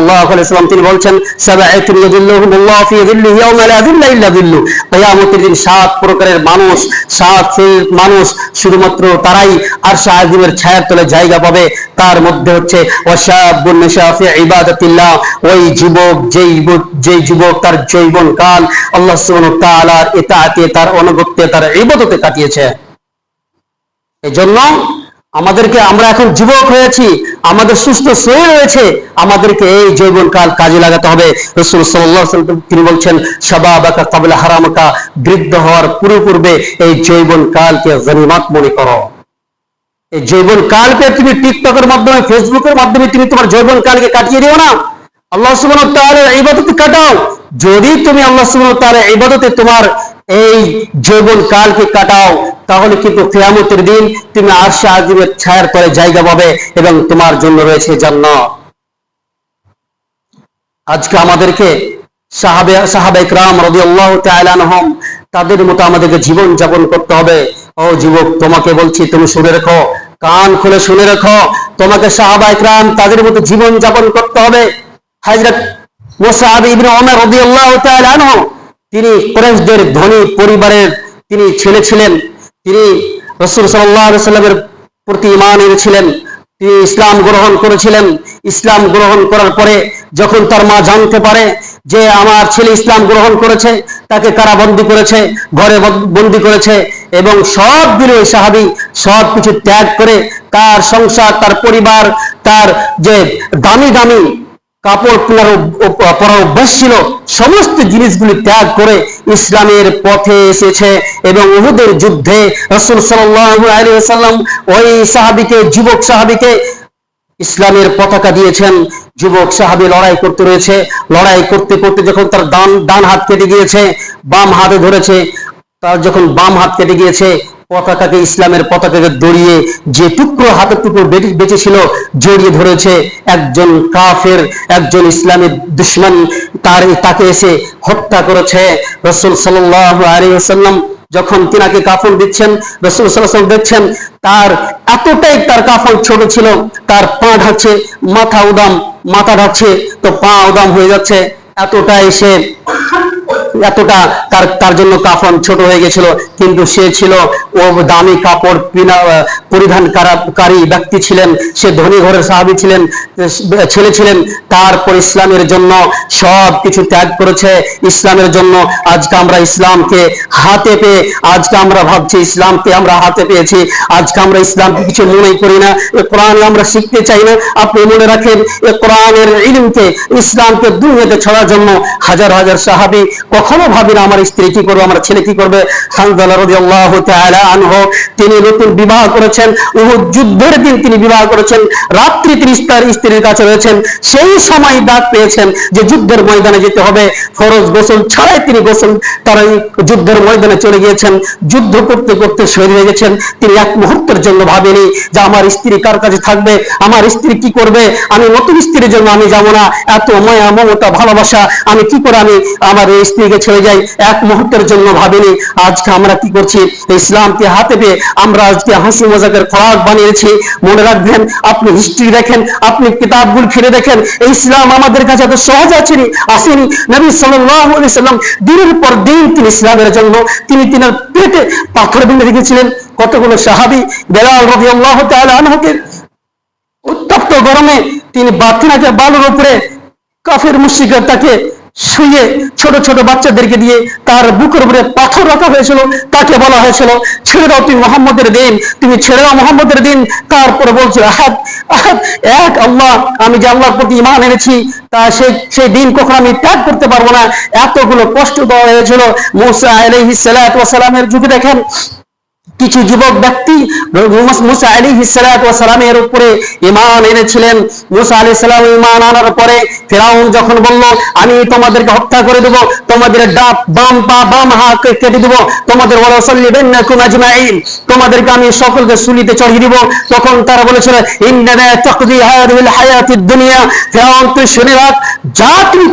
সাল্লাল্লাহু আলাইহি ওয়াসাল্লাম তিনি বলছেন সাবআতুন ইয়াযিল্লুহুমুল্লাহু ফি যিল্লিহি ইয়াওমা লা যিল্লা ইল্লা যিল্লু, কিয়ামতের দিন 7 প্রকারের মানুষ, 7 শ্রেণীর মানুষ শুধুমাত্র তারাই আরশ আজিমের ছায়ার তলে জায়গা পাবে। তার মধ্যে হচ্ছে ওয়াশাবুন নাশা ফি ইবাদাতিল্লাহ, ওই যুবক যেই যুবক তার যৌবন কাল আল্লাহ সুবহানাহু ওয়া তাআলার ইতাআতে, তার অনুগত্যে, তার ইবাদতে কাটিয়েছে। এজন্য আমাদেরকে, আমরা এখন যুবক হয়েছি, আমাদের সুস্থ শরীর রয়েছে, আমাদেরকে এই যৌবন কাল কাজে লাগাতে হবে। রাসূল সাল্লাল্লাহু আলাইহি ওয়াসাল্লাম তিনি বলছেন শাবাবাকা ক্বাবলা হারামাকা, বৃদ্ধ হওয়ার পূর্বে এই যৌবন কালকে গনিমত মনে করো। এই যৌবন কালকে তুমি টিকটকের মাধ্যমে, ফেসবুকের মাধ্যমে তুমি তোমার যৌবন কালকে কাটিয়ে দিও না, আল্লাহ সুবহানাহু ওয়া তাআলার ইবাদতে কাটাও। যদি তুমি আল্লাহ সুবহানাহু ওয়া তাআলার ইবাদতে তোমার এই যৌবন কালকে কাটাও, তাহলে কিন্তু কিয়ামতের দিন তুমি আরশে আজিমের ছায়ার তলে জায়গা পাবে এবং তোমার জন্য রয়েছে জান্নাত। আজকে আমাদেরকে সাহাবায়ে কেরাম রাদিয়াল্লাহু তাআলা আনহুম তাদের মতো আমাদেরকে জীবন যাপন করতে হবে। ও যুবক, তোমাকে বলছি, তুমি শুনে রাখো, কান খুলে শুনে রাখো, তোমাকে সাহাবায়ে কেরাম তাদের মতো জীবন যাপন করতে হবে। হযরত মুসআব ইবনে উমার রাদিয়াল্লাহু তাআলা আনহু তিনি কুরাইশদের ধনী পরিবারের তিনি ছেলে ছিলেন। তিনি রাসূল সাল্লাল্লাহু আলাইহি ওয়াসাল্লামের প্রতি ঈমান এনেছিলেন, তিনি ইসলাম গ্রহণ করেছিলেন। ইসলাম গ্রহণ করার পরে যখন তার মা জানতে পারে যে আমার ছেলে ইসলাম গ্রহণ করেছে, তাকে কারাবন্দী করেছে, ঘরে বন্দী করেছে এবং সব দিল ওই সাহাবী সব কিছু ত্যাগ করে, তার সংসার, তার পরিবার, তার যে দামি দামি কাপড় পরার অভ্যাস ছিল, সমস্ত জিনিসগুলি ত্যাগ করে ইসলামের পথে এসেছে। এবং উহুদের যুদ্ধে রাসূল সাল্লাল্লাহু আলাইহি ওয়াসাল্লাম ওই সাহাবীকে, যুবক সাহাবীকে ইসলামের পতাকা দিয়েছেন। যুবক সাহাবী লড়াই করতে রয়েছে, লড়াই করতে করতে যখন তার ডান হাত কেটে গিয়েছে, বাম হাতে ধরেছে, তার যখন বাম হাত কেটে গিয়েছে, পতাকাকে, ইসলামের পতাকাকে দড়িয়ে যে টুকরো, হাতের টুকরো বেঁচে ছিল, জড়িয়ে ধরেছে একজন কাফের, একজন ইসলামের দুশমন, তাকে এসে হত্যা করেছে। রাসূল সাল্লাল্লাহু আলাইহি ওয়াসাল্লাম যখন তিনাকে কাফন দিচ্ছেন, রাসূল সাল্লাল্লাহু আলাইহি ওয়াসাল্লাম দেখছেন তার এতটাই তার কাফন ছোট ছিল, তার পা ঢাকছে, মাথা ঢাকছে তো পা উদাম হয়ে যাচ্ছে, এতটা তার জন্য কাফন ছোট হয়ে গেছিল। কিন্তু সে ছিল ও দামি কাপড় পরিধানকারী ব্যক্তি ছিলেন, সে ধনী ঘরের সাহাবী ছিলেন, ছেলে ছিলেন। তারপর ইসলামের জন্য সব কিছু ত্যাগ করেছে, ইসলামের জন্য। আজকে আমরা ইসলামকে হাতে পেয়ে, আজকে আমরা ভাবছি ইসলামকে আমরা হাতে পেয়েছি, আজকে আমরা ইসলামকে কিছু মনেই করি না, এ কোরআন আমরা শিখতে চাই না। আপনি মনে রাখেন, এ কোরআনের ইলমকে, ইসলামকে দুনিয়াতে ছড়ার জন্য হাজার হাজার সাহাবী কখনো ভাবি না আমার স্ত্রী কি করবে, আমার ছেলে কি করবে। হানজালা রাদিয়াল্লাহু তাআলা আনহু তিনি নতুন বিবাহ করেছেন, উহুদ যুদ্ধের দিন তিনি বিবাহ করেছেন, রাত্রি তিনি তার স্ত্রীর কাছে রয়েছেন, সেই সময় ডাক পেয়েছেন যে যুদ্ধের ময়দানে যেতে হবে, ফরজ গোসল ছাড়াই তিনি তার যুদ্ধের ময়দানে চলে গিয়েছেন। যুদ্ধ করতে করতে শহীদ হয়ে গেছেন। তিনি এক মুহূর্তের জন্য ভাবেনি যে আমার স্ত্রী কার কাছে থাকবে, আমার স্ত্রী কি করবে, আমি নতুন স্ত্রীর জন্য আমি যাবো না, এত মায়া মমতা ভালোবাসা আমি কি করে আমি আমার এই স্ত্রীকে ছেড়ে যাই, এক মুহূর্তের জন্য ভাবিনি। আজকে আমরা কি করছি, ইসলামকে হাতে পেয়ে আমরা আজকে হাসি মজাকের খোরাক বানিয়েছি। মনে রাখবেন, আপনি হিস্ট্রি দেখেন, আপনি কিতাবগুলো ফিরে দেখেন, এই ইসলাম আমাদের কাছে এত সহজ আসেনি। নবী সাল্লাল্লাহু আলাইহি ওয়াসাল্লাম দিনের পর দিন তিনি ইসলামের জন্য তিনি তিনার পেটে পাথর ভেঙে রেখেছিলেন। কতগুলো সাহাবী, বেলাল রাদিয়াল্লাহু তাআলা আনহুকে উত্তপ্ত গরমে তিনি বালুর উপরে কাফের মুশরিকরা তাকে শুয়ে ছোট ছোট বাচ্চাদেরকে দিয়ে তার বুকের উপরে পাথর রাখা হয়েছিল, তাকে বলা হয়েছিল ছেড়ে দাও, তুমি মুহাম্মদের দিন, তুমি ছেড়ে দাও মুহাম্মদের দিন। তারপরে বলছিল আহাদ আহাদ, এক আল্লাহ, আমি যে আল্লাহর প্রতি ঈমান এনেছি তা সেই দিন কখনো আমি ত্যাগ করতে পারবো না। এতগুলো কষ্ট দেওয়া হয়েছিল। মুসা আলাইহিস সালাতু ওয়াস সালামের যুগে দেখেন কিছু যুবক ব্যক্তি মুসা আলাইহিস সালাতু ওয়াস সালামের উপরে ঈমান এনেছিলেন। মুসা আলাইহিস সালাম ঈমান আনার পরে ফিরাউন যখন বলল আমি তোমাদেরকে হত্যা করে দেব, তোমাদের বাম পা বাম হাত কেটে দেব, তোমাদের ওয়ালা সাল্লিবান্নাকুম আজমাইন, তোমাদেরকে আমি সকলকে সুলিতে চড়িয়ে দিব, তখন তারা বলেছিল ইন্নামা তাকদি হাদিহিল হায়াতিদ দুনিয়া। ফিরাউন তুই শুনে রাখ, যা তুমি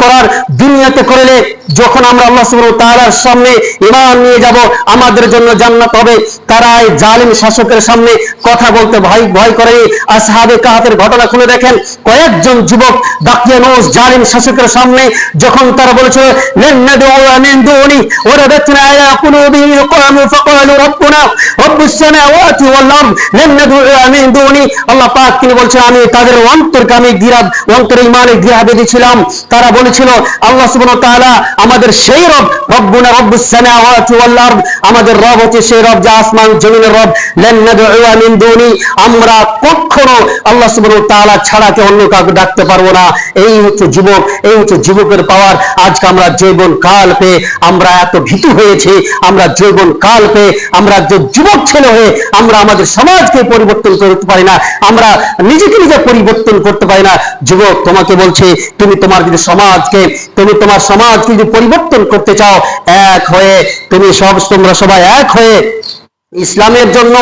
করার দুনিয়াতে করলে, যখন আমরা আল্লাহ সুবহানাহু ওয়া তাআলার সামনে ঈমান নিয়ে যাব, আমাদের জন্য জান্নাত হবে। তারা এই জালিম শাসকের সামনে কথা বলতে ভয় করে। আসহাবে কাহাফের ঘটনা খুলে দেখেন, কয়েকজন যুবক দাকিয়ানুস জালিম শাসকের সামনে যখন তারা বলেছিল লেন নাদউ মিন দুনি ওয়া রাবাতনা আলা কুলুবিহিম ইয়াকামু ফাকালু রাব্বুনা রাব্বুস সামাওয়াতি ওয়াল আরদ লেন নাদউ মিন দুনি। আল্লাহ পাক তিনি বলছেন, আমি তাদের অন্তরকে আমি অন্তরে ঈমানের গিরা বেঁধেছিলাম। তারা বলেছিল আল্লাহ সুবহানাহু ওয়া তাআলা আমাদের সেই রব, রব্বুনা রব্বুস সামাওয়াতি ওয়াল আরদ, আমাদের রব হচ্ছে সেই রব যা আসমান জমিনের রব। লেন নাদউ মিন দুনি, আমরা কখনো আল্লাহ সুবহানাহু ওয়া তাআলা ছাড়া কে অন্য কাউকে ডাকতে পারবো না। এই হচ্ছে যুবক, এই হচ্ছে যুবকের পাওয়ার। আজকে আমরা যৌবন কাল পেয়ে আমরা এত ভীতু হয়েছি, আমরা যৌবন কাল পেয়ে আমরা যে যুবক ছেলে হয়ে আমরা আমাদের সমাজকে পরিবর্তন করতে পারি না, আমরা নিজেকে নিজে পরিবর্তন করতে পারি না। যুবক, তোমাকে বলছি, তুমি তোমার সমাজকে যদি পরিবর্তন করতে চাও, এক হয়ে তোমরা সবাই এক হয়ে ইসলামের জন্য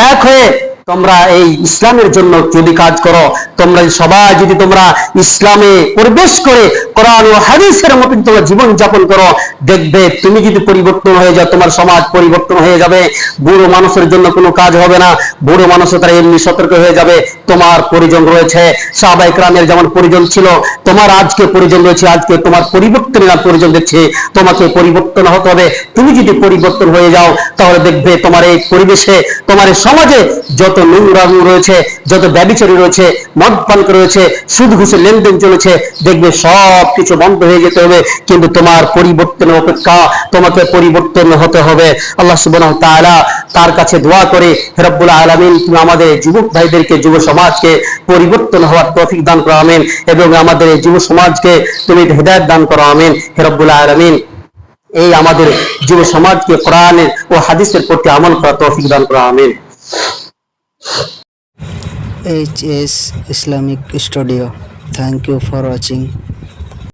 এক হয়ে তোমরা এই ইসলামের জন্য যদি কাজ করো, তোমরা সবাই যদি তোমরা ইসলামে প্রবেশ করে কোরআন ও হাদিসের মতো তোমরা জীবন যাপন করো, দেখবে তুমি যদি পরিবর্তন হয়ে যাও, তোমার সমাজ পরিবর্তন হয়ে যাবে। বুড়ো মানুষের জন্য কোনো কাজ হবে না, বুড়ো মানুষও তারা এমনি সতর্ক হয়ে যাবে। তোমার পরিজন রয়েছে, সাহাবায়ে কেরামের যেমন পরিজন ছিল, তোমার আজকে পরিজন রয়েছে, আজকে তোমার পরিবর্তনের প্রয়োজন দেখছে, তোমাকে পরিবর্তন হতে হবে। তুমি যদি পরিবর্তন হয়ে যাও, তাহলে দেখবে তোমার এই পরিবেশে, তোমার এই সমাজে যত নোংরামি রয়েছে, যত ব্যভিচারী রয়েছে, মদপান রয়েছে, সুদ ঘুষের লেনদেন চলেছে, দেখবে সব কিছু বন্ধ হয়ে যেতে হবে। কিন্তু তোমার পরিবর্তনের অপেক্ষা, তোমাকে পরিবর্তন হতে হবে। আল্লাহ সুবহানাহু ওয়া তাআলা তার কাছে দোয়া করে, হে রব্বুল আলামিন, তুমি আমাদের যুবক ভাইদেরকে, যুব সমাজকে পরিবর্তন হওয়ার তৌফিক দান করো, আমিন। এবং আমাদের এই যুব সমাজকে তুমি হিদায়াত দান করো, আমিন, হে রব্বুল আলামিন। এই আমাদের যুব সমাজকে কোরআনের ও হাদিসের প্রতি আমল করার তৌফিক দান করো, আমিন। HS Islamic Studio. Thank you for watching.